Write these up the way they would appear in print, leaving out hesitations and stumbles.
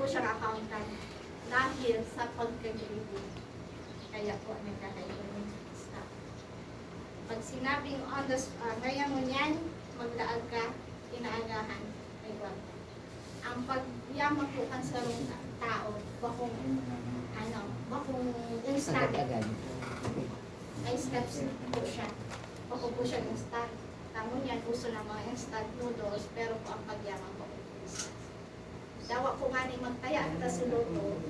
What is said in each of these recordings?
po siyang accountant dahil sa pagka-grading. Kaya po nagkakaroon ng staff. Pag sinabing on the ngayon mo niyan, maglaag ka, inaagahan, ay wag. Ang pagyaman po kan sa tao, bakong instant. Ay steps po siya. Bako po siya instant. Tamo niyan, uso ng mga instant noodles, pero po ang pagyaman po instant. Dawa po nga ni magtaya kita sa luto,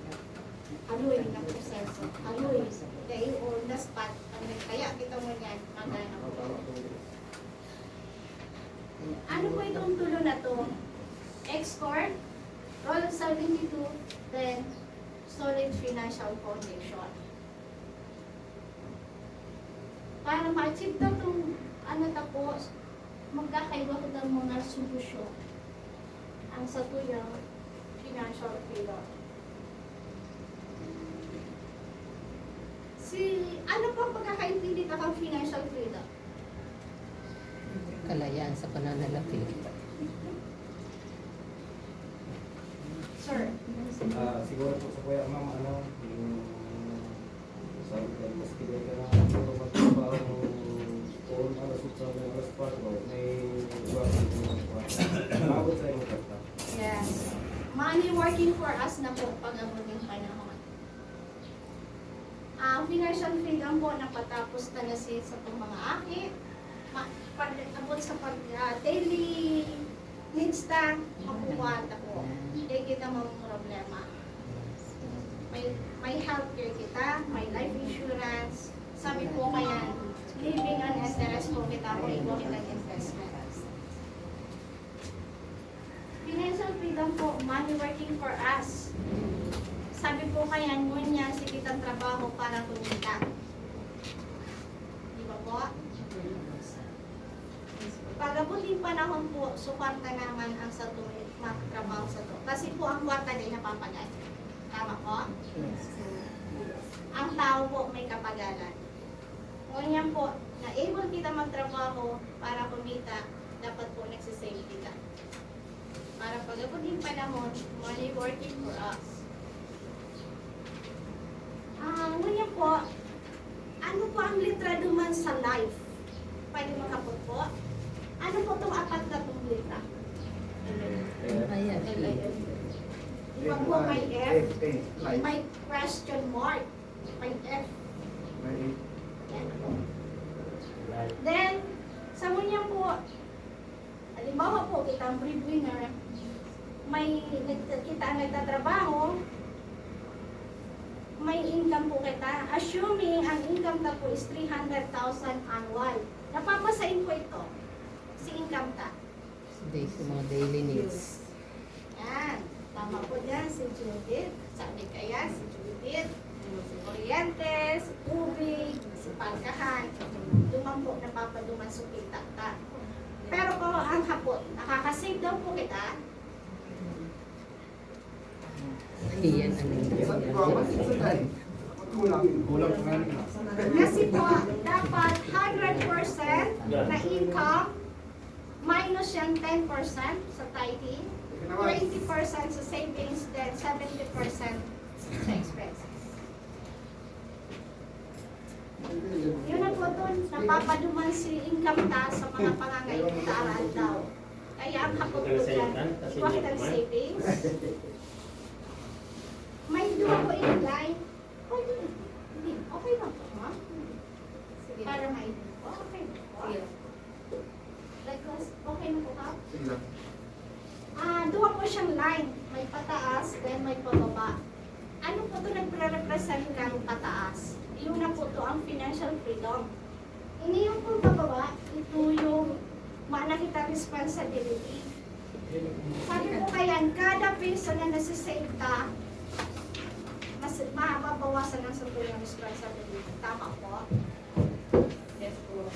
aluy na proseso. Aluy. Dahil on the spot, pag nagtaya kita mo niyan, magana po. Ano po itong tulo na to? X-core, roll 72, then solid financial foundation. Para ma-achieve na itong tapos, magkakaiba ko ng mga solusyon. Ang sa tuyang financial freedom. Ano pa pagkakaintindi ka kang financial freedom? Kalayaan sa pananalapi. Sir? Siguro po sa kuya, ma'am, yung sabi ka, mas kaya ka na magtrabaho kung alas 8 alas 4, may working mabot sa iyong kata. Yes. Money working for us na po pag-abot ng panahon. Ang financial freedom po napatapos na sa mga aki, abot sa daily needs ta, makuha ta po. Hindi kita mga problema. May healthcare kita, may life insurance. Sabi po kaya, living on interest po kita kung ito kita investment. Financial freedom po, money working for us. Sabi po kaya, ngunya si kitang trabaho para kumita. Di ba po? Pag-abuting panahon po, suporta naman ang sa tuwid, magtrabaho sa to. Kasi po ang kwarta din napapagay. Tama po? Ang tao po may kapagalan. Ngunya po, na able kita magtrabaho para kumita, dapat po nagsisave kita. Para pag-abuting panahon, money working for us. Ngunya po, ano po ang litra duman sa life? Pwede makapot po? Ano po itong apat na itong litra? Iba po may F, may question mark, may F. Yan po. Then, sa ngunya po, halimbawa po, kita ang breadwinner, kita ang nagtatrabaho, may income po kita. Assuming ang income na po is 300,000 annual. Napapasain po ito. Si income ta. Sa mga daily needs. Yan. Tama po dyan. Si Judith. Sabi kaya si Judith. Si Oriente. Si Tubig. Si Pagkahan. Duman po napapaduman sa kita ta. Pero po ang hapon, nakakasave daw po kita. Iyan ang Kasi po, dapat 100% na income minus yung 10% sa tithing, 20% sa savings, then 70% sa expenses. Yun ang po doon, napapaduman si income ta sa mga pangangailangan sa aral daw. Kaya ang hapon po dyan, bakit ang savings? May dua po in line. Oh, hindi. Okay lang po, ha? Sige. Para may po. Okay na po. Okay na po, ha? Sige lang. Dua po siyang line. May pataas, then may pababa. Ano po ito nagre-represent ng pataas? Yung na po ito ang financial freedom. Ini yung po pababa, ito yung nakita responsibility. Sabi po kaya, kada piso na nasisave ka, mas mababawasan ng satuyang responsibility. Tama po? Yes po.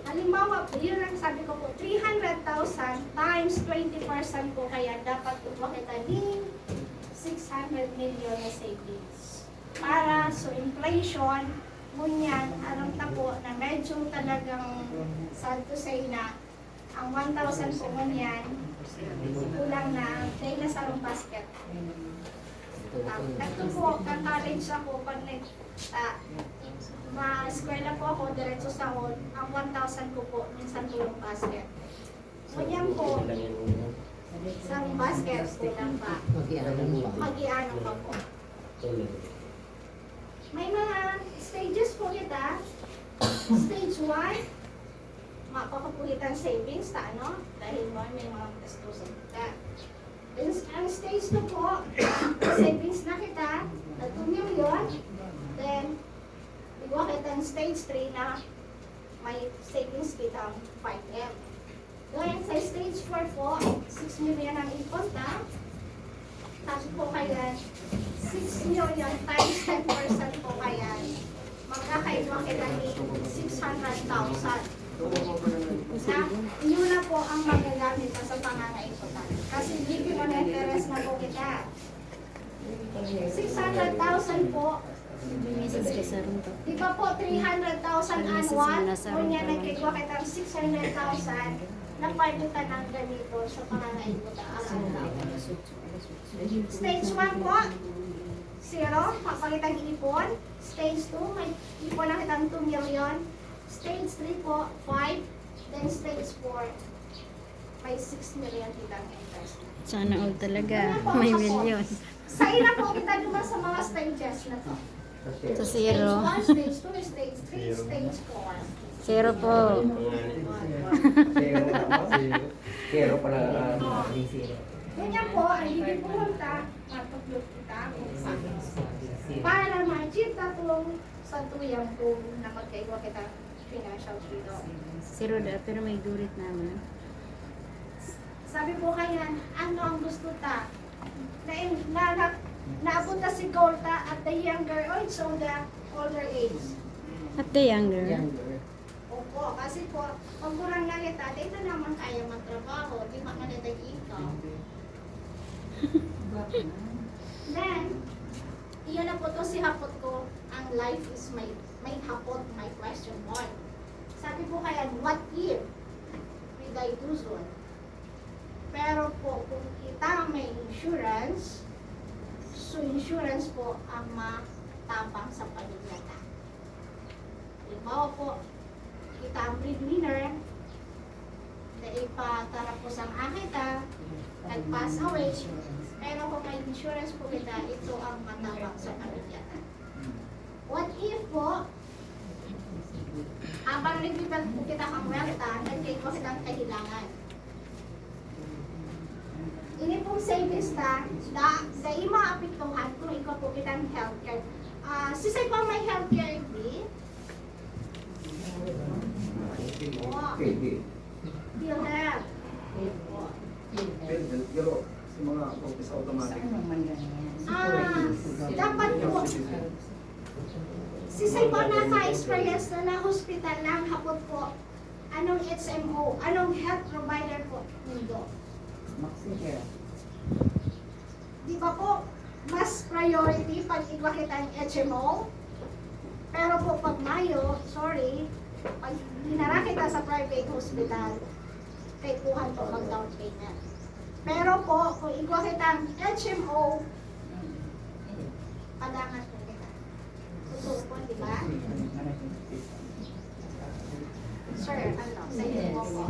Halimbawa po, yun ang sabi ko po, 300,000 times 20% po kaya dapat po kita ni 600 million na savings. Para so inflation, ngunyan, anong tapo na medyo talagang sad to say na ang 1,000 po ngunyan, Kulang na dahil nasa room basket. Ito po, ka-college ako pag ma-eskwela po ako, diretso sa hall, ang 1,000 ko po, minsan po yung basket. Ganyan po, sa room basket, kulang pa. Mag-iano pa po. May mga stages po kita. Stage 1, mapakapulitan savings, ano? Dahil mo may mga gastusin kita. Ang stage 2 po, savings na kita, na 2 million. Then, igwa kita ang stage 3 na may savings kita 5M. Then, sa stage 4 po, 6 million ang ipon ta. Tapos po kaya, 6 million times 10% po kaya, magkakaigwa kita ni 600,000. Na, yun na po ang magagamit pa sa pangangaiputan. Kasi bigyan mo na interest na po kita. 600,000 po. Di ba po 300,000 annual? Kung yan nagkigwa kita 600,000 na palitan ng ganito sa pangangaiputan. Stage 1 po, 0, papalitan ipon. Stage 2, may ipon na kitang 2 million. Stage 3 po, 5. Then stage 4, may 6 million kitang investment. Sana all talaga. Ganyan po May ako. million. Sa ina po kita naman sa mga stages na to. Sa Stage zero. 1, stage 2, stage 3, stage 4. Zero po. Pero pala, Ganyan po, ang ibig pumunta, matuklog kita kung saan. Para ma-achieve tatlong santuyang po na magkaiwa kita financial freedom. Zero da, pero may durit naman. Sabi po kaya, ano ang gusto ta? Naabot na si Golta at the younger age o the older age? At the younger. Opo, kasi po, pag kurang na kita, dito naman kaya magtrabaho, di ba manitag income. Then, iyon na po to si hapot ko, ang life is may hapot, may question mark. Sabi po kaya, what if with I do so? Pero po, kung kita may insurance, so insurance po ang matapang sa pamilya ta. Halimbawa po, kita ang breadwinner, dahil pa tarapos ang akita, nag-pass away, pero kung may insurance po kita, ito ang matapang sa pamilya ta. What if po, habang nagbipan po kita ang welta, nagkikos ng kahilangan. Ini pong savings ta, dahil maapektuhan kung ikaw po kitang healthcare. Sisay pa may healthcare di? Feel health. pero sa mga office automatic. Dapat po, sisay po naka-experience na na hospital lang hapot po, anong HMO, anong health provider po nindo? Di ba po, mas priority pag igwa kita ng HMO? Pero po pag Mayo, sorry, pag dinara kita sa private hospital, kay kuhan po mag-down payment. Pero po, kung igwa kita ng HMO, padangat po kita. Totoo po, di ba? Sir, ano, sa inyo po po.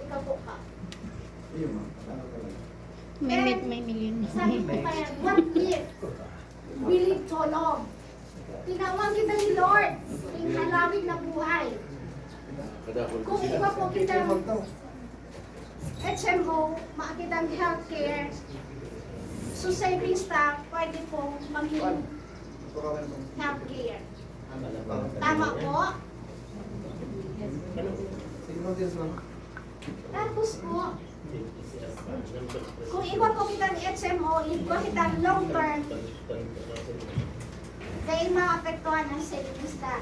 Ikaw po ka. May million. Sabi ko kaya, what if? Believe tolong. Tinawag kita ni Lord. Yung halawig na buhay. Kung iba po kita HMO, makakitang healthcare, so savings ta, pwede po maging healthcare. Tama po? Tapos po, kung iba po kita ng HMO, iba kita long term, dahil maapektuhan ang savings ta.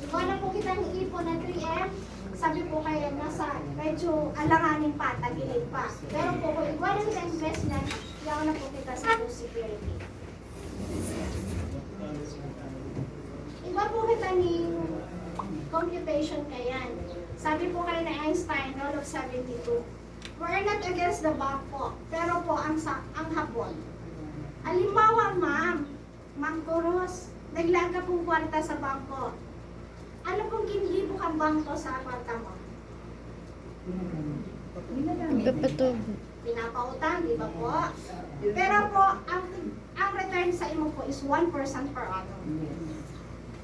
Iba na po kita ng ipon na 3M, sabi po kaya nasa medyo alanganin pa, tagilid pa. Pero po kung iba na kita investment, iyaw na po kita sa food security. Iba po kita ng computation kayan. Sabi po kayo na Einstein, rule of 72. We're not against the bank po, pero po ang hapon. Halimbawa, Ma'am Coros, naglaga pong kwarta sa bangko. Ano pong kinilibo kang bangko sa kwarta mo? Nagpapatog. Pinapautang, di ba po? Pero po, ang return sa imo po is 1% per annum.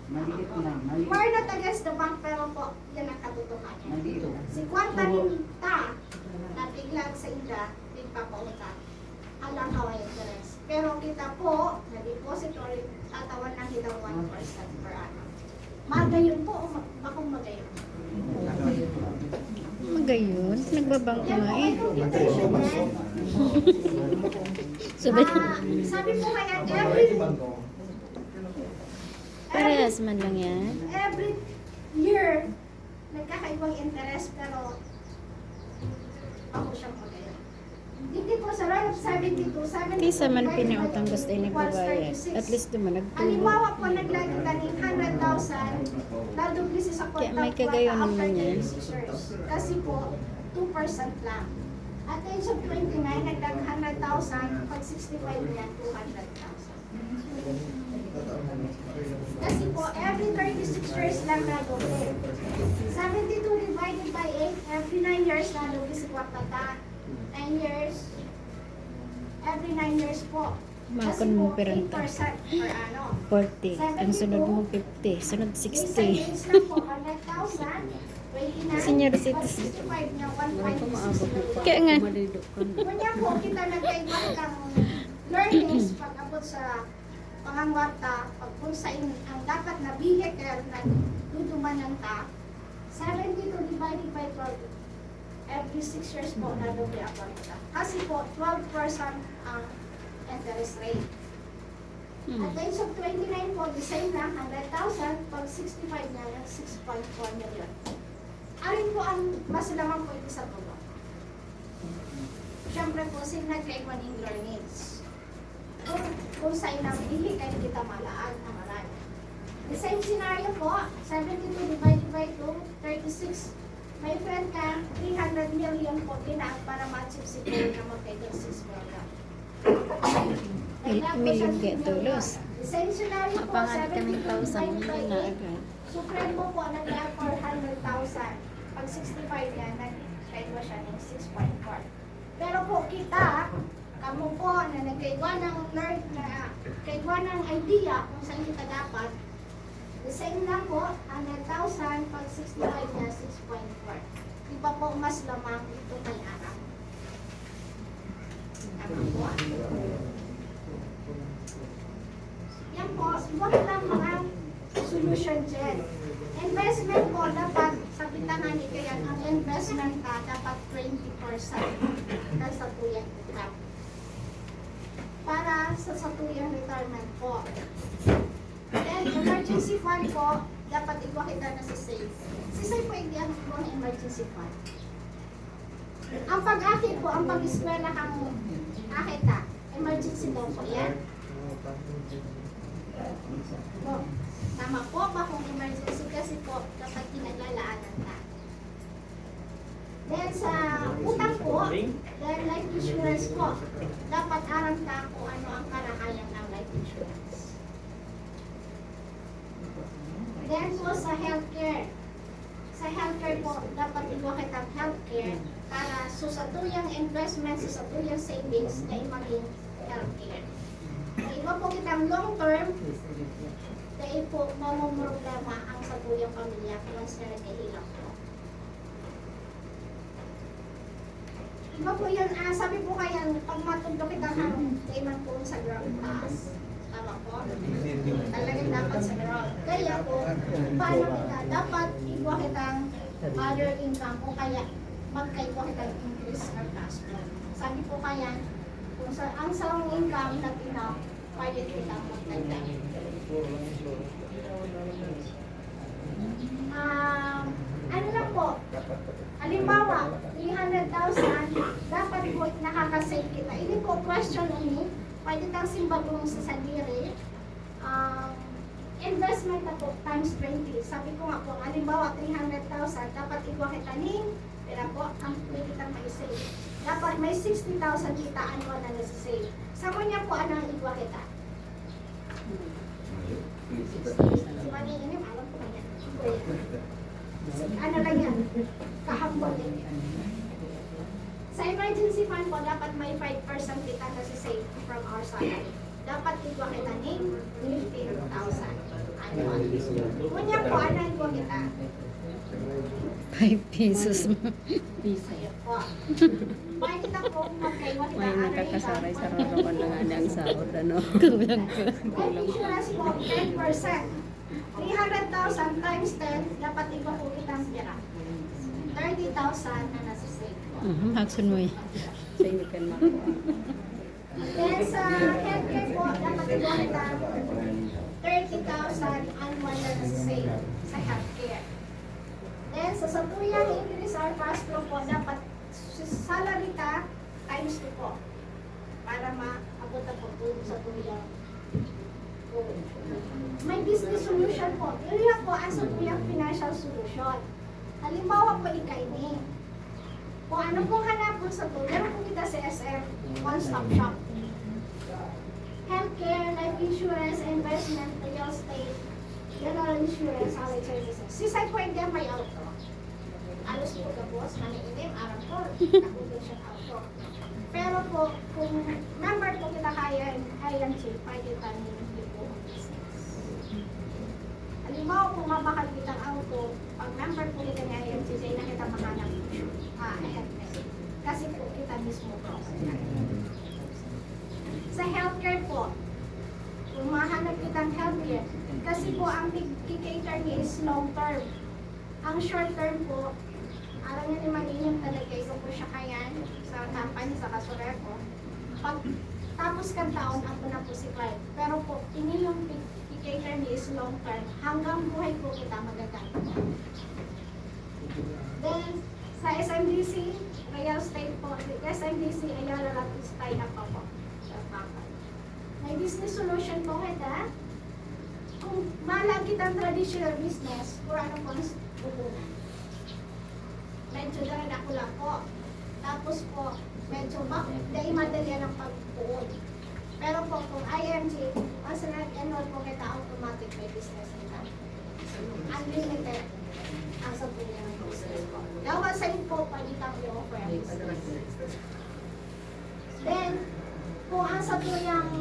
Maliit lang, maliit. We're not against the bank, pero po, yan ang katotohanan. Maliit. Si kwarta ninta, na biglag sa ida, pagpapautang. Alang kaway interest. Pero kita po, na depository, tatawan lang kita 1% per annum. Magayon po, o bakong magayon? Magayon. Nagbabangko Yan nga po, eh. may computation yan. Sabi, Sabi po kaya, parehas man lang yan. every year, nagkakaibang interest, pero ako siyang magayon. Hindi po sa round of 72, 72. Kaysa man pinautang gusto ay nagbabayad. At least naman nagtubo. Halimbawa po, naglagi ka ng 100,000, nadubli sa Kaya may kagayon after naman yan. 36 years. Kasi po, 2% lang. At the age of 29, nagdag 100,000, pag 65 niya, 200,000. Kasi po, every 36 years lang nadubli. 72 divided by 8, every 9 years nadubli si Kwaptata. 9 years, every 9 years po. Kasi Makon mo po, peranta. 8% per ano. 40. Ang sunod mo 50. Sunod 60. Days lang po, 100,000, 29, Senior pag citizen. 65 na 1.6 Kaya nga. Kunya po, kita nagkaiba ng learnings pag abot sa pangangwarta, pag kung sa ang dapat na vehicle na duduman ng ta, 72 divided by 12, every 6 years po na doble ang kwarta. Kasi po, 12% ang interest rate. At the age of 29 po, the same lang, 100,000, pag 65 na lang, 6.4 million. Alin po ang mas lamang po ito sa tubo? Siyempre po, sinagkaiba ng learnings. Kung sa inang bihi, kayo kita malaan, amalan. The same scenario po, 72 divided by 2, 36. My friend ka, 300 million po tinaag para ma-achieve si Paul na magkailang 6 million. Million kaya tulos. The same scenario po, Mapangat 72 kaming 1,000 divided million by na 8. agad. Supremo po, nag-aag 400,000. Pag 65 yan, nag-kaiwa siya ng 6.4. Pero po kita, kamo po na nagkaiwa ng learn na kaiwa ng idea kung saan kita dapat, the same lang po, 100,000 pag 65 niya, 6.4. Di ba po mas lamang ito kay Arang? Tama po? Yan po, iwag lang mga solution dyan. Investment po, dapat, sabi tangan ni kaya, ang investment ka, dapat 20% ng satuyang income. Para sa satuyang retirement po. Then, emergency fund po, dapat ikaw kita na sa safe. Si safe po hindi ang ikaw ng emergency fund. Ang pag-akit po, ang pag-eskwela kang akit ka, emergency daw po yan. Po, tama po ba kung emergency kasi po, dapat kinaglalaanan ka. Then sa utang po, then life insurance po, dapat aram ka kung ano ang karahayan ng life insurance. Then po sa healthcare. Sa healthcare po, dapat iwa kitang healthcare para sa tuyang investment, sa tuyang savings na maging healthcare. Kung iba po kitang long term, dahil po mamumroblema ang sa tuyang pamilya kung sila nagkahilap po. Iba po yun, sabi po kaya, pag matundok kitang harong, dahil man po sa ground taas. Tama po? Talagang dapat sa ground. Kaya po, paano kita? Dapat iwa kitang other income o kaya magkaiwa kitang increase ng cash flow. Sabi po kaya, kung sa ang sarang income na enough, pwede kitang magkaiwa. Ano lang po, halimbawa, 300,000, dapat po nakakasave kita. Hindi po question ini, pwede tang simbagong sa sadiri. investment na po times 20. Sabi ko nga po, halimbawa 300,000, dapat igwa kita ning, pera po, ang may kitang may-save. Dapat may 60,000 kita annual na nasa-save. Sa mo niya po, ano ang igwa kita? Si Maniinim, alam ko na yan. Ano lang yan? Kahapon din. Sa emergency fund po, dapat may 5% kita nasa-save from our salary. Dapat igwa kita ning 15,000 annual. Kunya po, ano ang igwa kita? 5 pesos mo. Ayun po. Makikita po kung magkaiwa kita. May nakakasaray sa rorokan na nga ang sahod, ano? Kulang ko. Life insurance po, 10%. 300,000 times 10, dapat iba po kitang pera. 30,000 na nasa save. Haksun mo eh. Sa inyo kan makuha. Then sa healthcare po, dapat iba kita 30,000 annual na nasa save sa healthcare. Then sa satuyang increase our cash flow po, dapat salary ka times 2 po. Para maabot na po sa tuyang. May business solution po. Iliya po ang satuyang financial solution. Halimbawa po ikay ni. Kung ano pong hanapon sa to, meron po kita sa SM, one-stop shop. Healthcare, life insurance, investment, real estate, general insurance, allied services. Sisay po hindi may auto. Alos po ka boss, maniinim, aram po, nakundin siya auto. Pero po, kung member po kita kaya, ayan chill, pwede tayo po ang business. Halimbawa, kung mabakal kitang auto, pag member po kita niya, ayan chill, na kita mahanap helmet. Kasi po kita mismo po. Sa healthcare po, kung mahanap kitang healthcare, kasi po ang cater niya is long term. Ang short term po, alam niya ni Maninyong talaga, ito po siya kayan sa company, sa kasureko. Pag tapos kang taon, ako na po si client. Pero po, ini yung cater niya is long term. Hanggang buhay po kita magagamit. Then, sa SMDC, real estate po, SMDC, Ayala Latis, tayo na po. May business solution po kita. Kung malang kitang traditional business, kung ano po ang pupunan. Medyo darada ko lang po. Tapos po, medyo dahil madali ang pagpuon. Pero po, kung IMG, once na nag-enroll po kita, automatic may business kita. Unlimited ang sabunin ng business po. Gawa sa po, palitang i-offer ang business. Then, kung ang sabuyang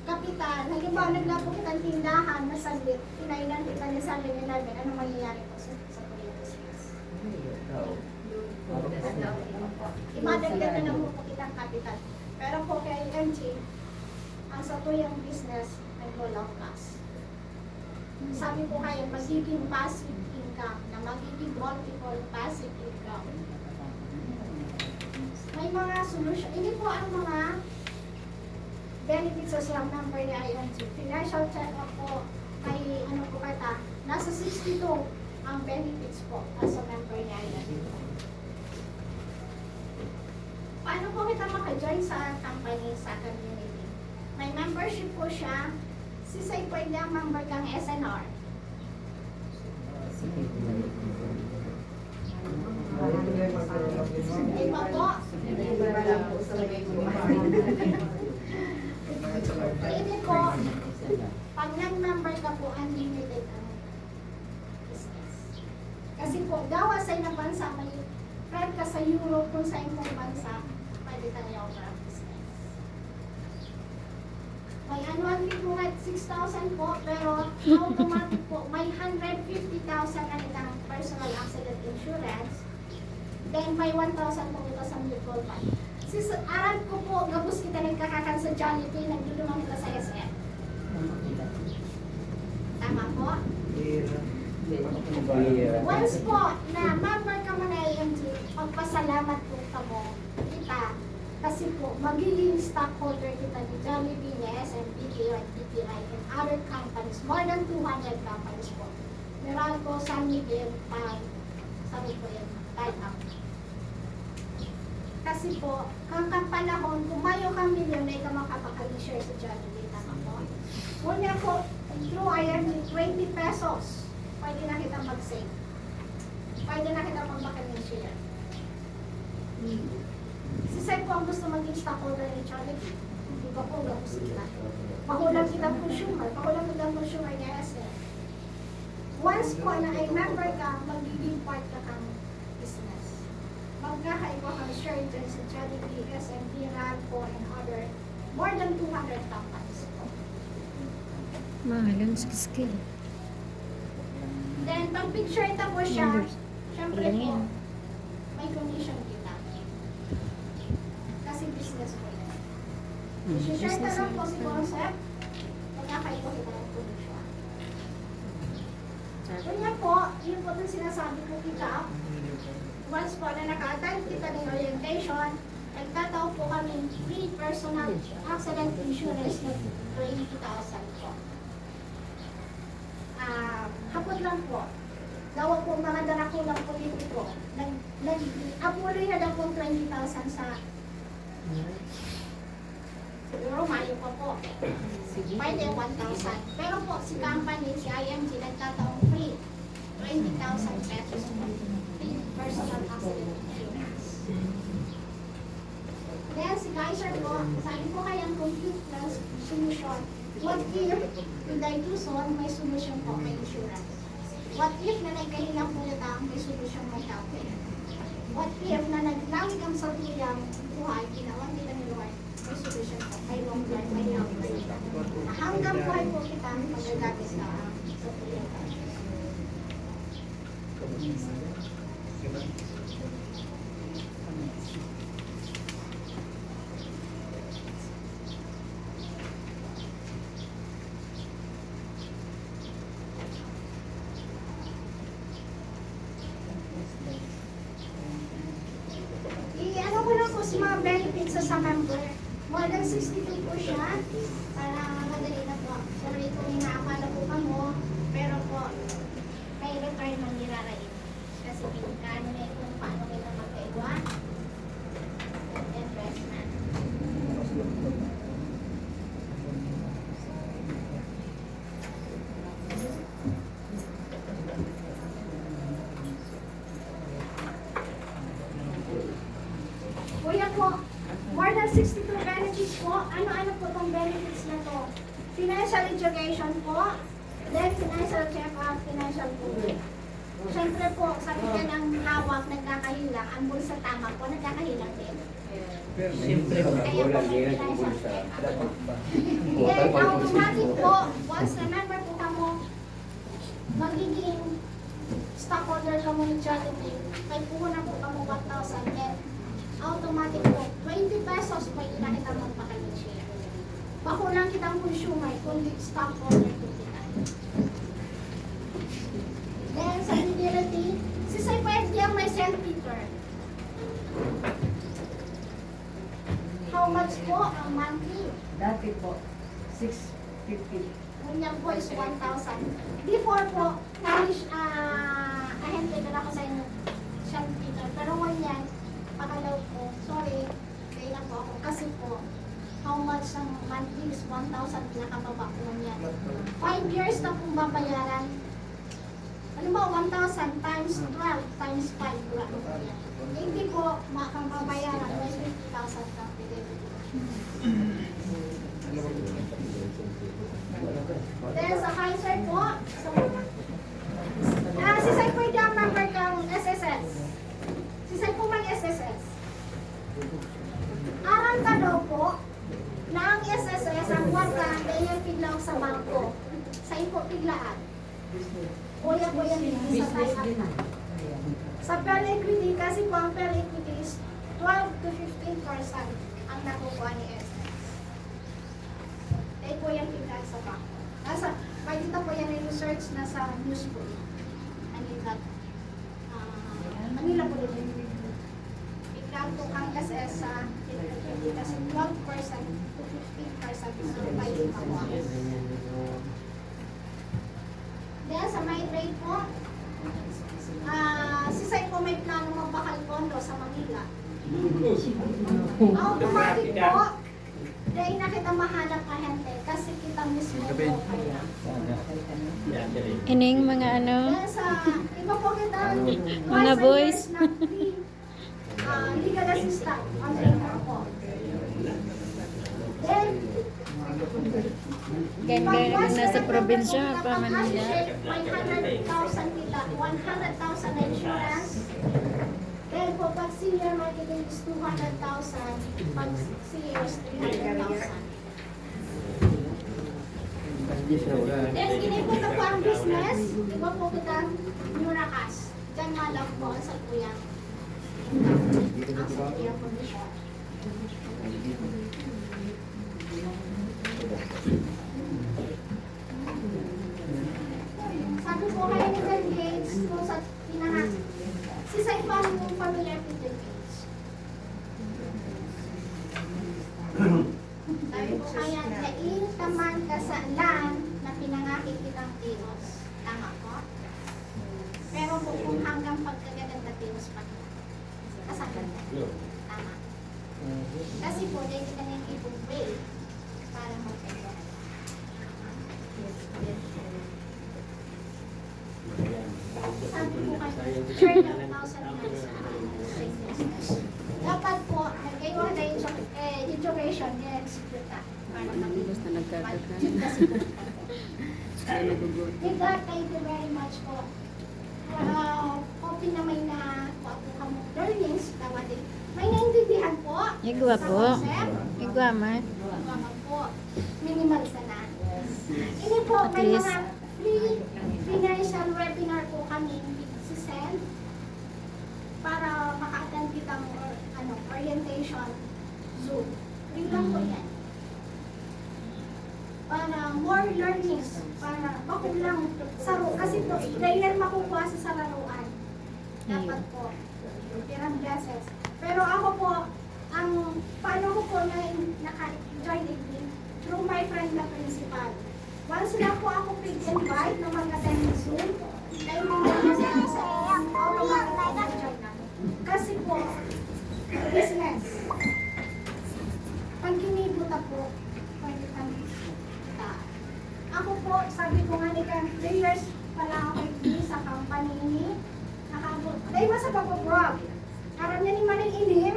kapital, halimbawa naglapo kitang tindahan na saglit, pinailan kita ni 7-Eleven, ano mangyayari po sa sabuyang business? Imadagdag na lang po kitang kapital. Pero po kay MG, ang sabuyang business ay walang loss. Sabi po kayo, magiging passive income, na magiging multiple passive income. May mga solution. Hindi po ang mga benefits sa slum number ni IMG. Financial check-up po, may ano po kata, nasa 62 ang benefits po as a member ni IMG. Paano po kita maka-join sa company, sa community? May membership po siya. Sisay pwede ang member kang SNR. Iba po. Pwede po, pag nag-member ka po, unlimited ang business. Kasi po, gawa sa inang bansa, may friend ka sa Europe kung sa imong bansa, pwede tayo ang business. May annual fee po at 6,000 po, pero automatic po, may 150,000 na itang personal accident insurance. Then may 1,000 po ito sa mutual fund. Aral ko po, gabos kita nagkakakan sa Jollibee, nagdudumang kita sa SM. Tama po? Once po na member ka mo na AMG, pagpasalamat po ka mo, kita, kasi po, magiging stockholder kita ni Jollibee, ni SM, BICOL, PPI, and other companies, more than 200 companies po. Meralco, San Miguel, sabi po yan, tie-up. Kasi po, kang panahon, kung mayo kang milyon, ay ka makapag-share sa Jollibee, tama po. Una po, through IMG, 20 pesos, pwede na kita mag-save. Pwede na kita mag-bakaning share. Si Seth po ang gusto maging stockholder ni Charity. Hindi ba po gawin sila? Pakulang kitang consumer ni SF. Once po na ay member ka, magiging part ka kang business. Magkakaiba kang share dyan sa Charity, SMB, RADCO, and other more than 200 companies po. Mahal ang skill. Then, pag picture ito po siya, syempre Ilan po, yan? may commission kita. Kasi business po yan. I-share Business lang po yan. si concept, magkakaiba kita ng commission. Kanya po, yun po itong sinasabi ko kita. Once po na naka-attend kita ng orientation, nagtataw po kami free personal accident insurance na 20,000 po. Hapot lang po. Daw po mga darakulang politiko. Nag-apuloy na daw po 20,000 sa siguro mayo pa po. Pwede 1,000. Pero po si company, si IMG, nagtataong free 20,000 pesos po. Free personal accident insurance. Then si Kaiser po, sabi ko kayang compute plus solution. What if, with I do so, may solution po, may insurance. What if na nagkahilang po lang, may solution, may health care. What if na naglawig ang sa tuyang buhay, ginawan kita ni Lord, may solution po, may long term, may health care. Na hanggang buhay po kita, magagamit sa tuyang. I-ano ko lang po sa mga benefits sa member. More than 62 po siya. Para madali na po. Sorry kung inaakala po ka mo. Pero po, may return man nilarain. Kasi pinikano na kung paano kita magkaiwa. Investment. Kuya po, more than 62 benefits po. Ano-ano po itong benefits na to? Financial education po, then financial check-up, financial food. Siyempre po, sabi ka ng hawak, nagkakahilang, ang bulsa tama po, nagkakahilang din. Siyempre, Kaya po may financial check-up. Then automatic po, once na member po ka mo, magiging stockholder ka mo ng charity, may puhunan po ka mo 1,000 and automatic po, 20 pesos pwede na kita magpakalit share. Pakulang kitang consumer, kundi stockholder po kita. Then sa fidelity, si Say pwede ang may St. Peter. How much po ang monthly? Dati po, 650. Ganyan po is 1,000. Before po, ahente na ako sa inyo, St. Peter. Pero ganyan, pakalaw po, sorry, kaya na po ako. Kasi po, how much ang monthly is 1,000, pinakababa po niya. 5 years na pong babayaran. Ano ba, 1,000 times 12 times 5 lang. Hindi po, makang babayaran, may 50,000 ka. Then sa Kaiser po, si Sai pwede ang member kang SSS. Si Sai po may SSS. Aral ka daw po na ang SSS ang warta dahil piglaw sa bangko. Sa ipo piglaan. Kuya po yan sa tie-up na. Sa per equity, kasi po ang per equity is 12 to 15% ang nakukuha ni SS. Dahil po yan piglaan sa bangko. Pwede po yan i-research na sa news po. Manila po din. Piglaan po kang SS sa equity kasi 12% to 15% is pwede makuha. Then sa my trade po, si Sai po may plano magbakal kondo sa Manila. Automatic po, Dahil na kita mahanap ahente kasi kita mismo po. Ining mga ano, Dahil sa iba po kita, Mga boys. na free legal assistant. Ano po. Then, ganda na nasa probinsya pa man niya. 500,000 kita, 100,000 na insurance. Then po, pag senior marketing is 200,000, pag seniors 300,000. Then, inipunta po ang business, iba po kita, Murakas. Diyan malam po ang salpuyan. Ang salpuyan condition. Sabi po kayo ni Bill Gates kung sa pinangat. Si sa ibang familiar with Bill Gates. Sabi po kaya, laing taman ka sa land na pinangakit kitang Tinos. Tama po? Pero po kung hanggang pagkagaganda Tinos pa kita. Kasaganda. Tama. Kasi po, dahil kita ng ibang way para magkaganda. Sabi po kayo, share ng 1,000 dapat po, kayo na education, execute ka. Para Basta nagkakakan. kasi po. Ay, nagugot. With that, thank you very much po. Open na may na po kamo learnings, tawagin. May naintindihan po. Igwa sa po. concept. Igwa man. Igwa po. Minimal sana. Ini po, At may least. mga free financial webinar po kami sisend para maka-attend kita mo or orientation Zoom. Free lang po yan. Para more learnings, para makulang saro. Kasi po, player makukuha sa sararuan. Dapat po. Pirang classes. Pero ako po, paano ko po naka-join evening? Through my friend na principal. Once na po ako invite na mag-attend ng Zoom, ay hindi na sa automatic mag-join ako. Kasi po, business. Pag kinibuta po, pwede kami kita. Ako po, sabi ko nga ni Ken, 3 years pala ako sa company ni nakabot. Dahil masa pagpabrog. Aram niya ni Maning Inim,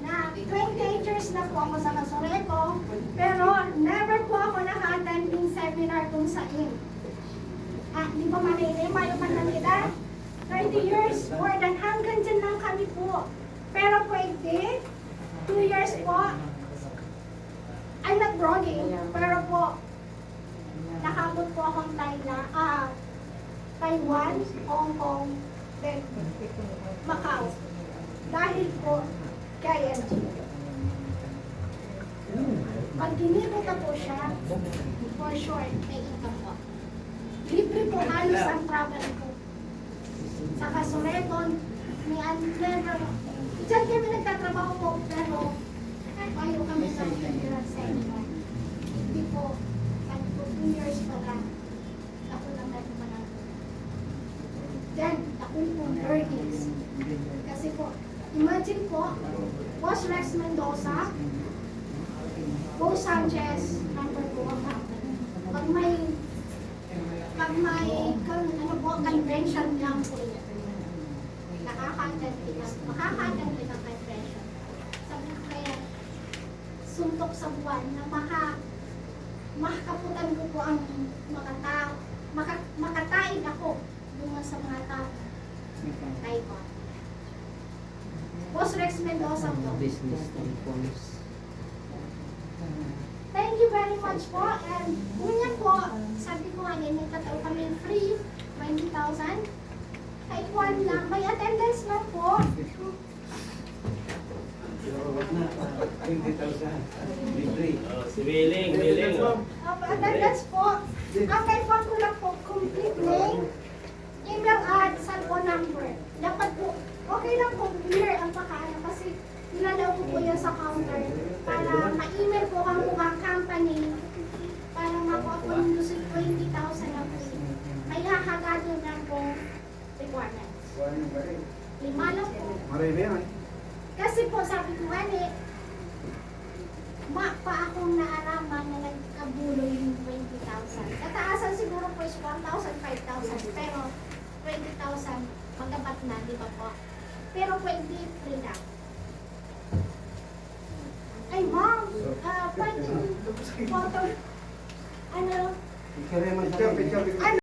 na 28 years na po ako sa Kasureko, pero never po ako naka-attend ng seminar kung saan. Di ba Maning, mayo man lang kita? 30 years, more than hanggang dyan lang kami po. Pero pwede, 2 years po, I'm not bragging, pero po, nakabot po akong Taiwan, Hong Kong, then Macau. Dahil po, kaya pag ginibota po siya, for sure, may income po. Libre po halos ang travel po. Sa Kasureton, ni Andrea, diyan kami nagtatrabaho po, pero ayaw kami sa pagkiran sa inyo. Hindi po, sabi po, 2 years pa lang, ako lang natin manalo. Then, ako po, earnings. Kasi po, imagine po, Boss Rex Mendoza, Bo Sanchez, number 2 ang company. Pag may convention lang po yun. Makaka-attend kita convention. Sabi ko kaya, suntok sa buwan na makakaputan ko po ang makataig ako doon sa mga tao. Taikon. Boss Rex Mendoza po. Business telecoms. Thank you very much po. And una po, sabi ko nga may katao kami free, 20,000. Kahit 1 lang, may attendance lang po. 20,000. Libre. Si Willing. Attendance po. Ang kaipan ko lang po, complete name, email at cellphone number. Dapat po, okay lang po, clear ang pakaano kasi nilalaw ko po yan sa counter para ma-email po ang mga company para makuha po yung 20,000 na po. May hahagad yun lang po requirements. 5 lang po. Marami yan. Kasi po sabi ko nga pa akong naaraman na nagkabulo yung 20,000. Kataasan siguro po is 1,000, 5,000. Pero 20,000, magabat na, di ba po? Pero 23 lang. Ay, ma'am, pwede photo, ano, Ikaw rin man siya. ano,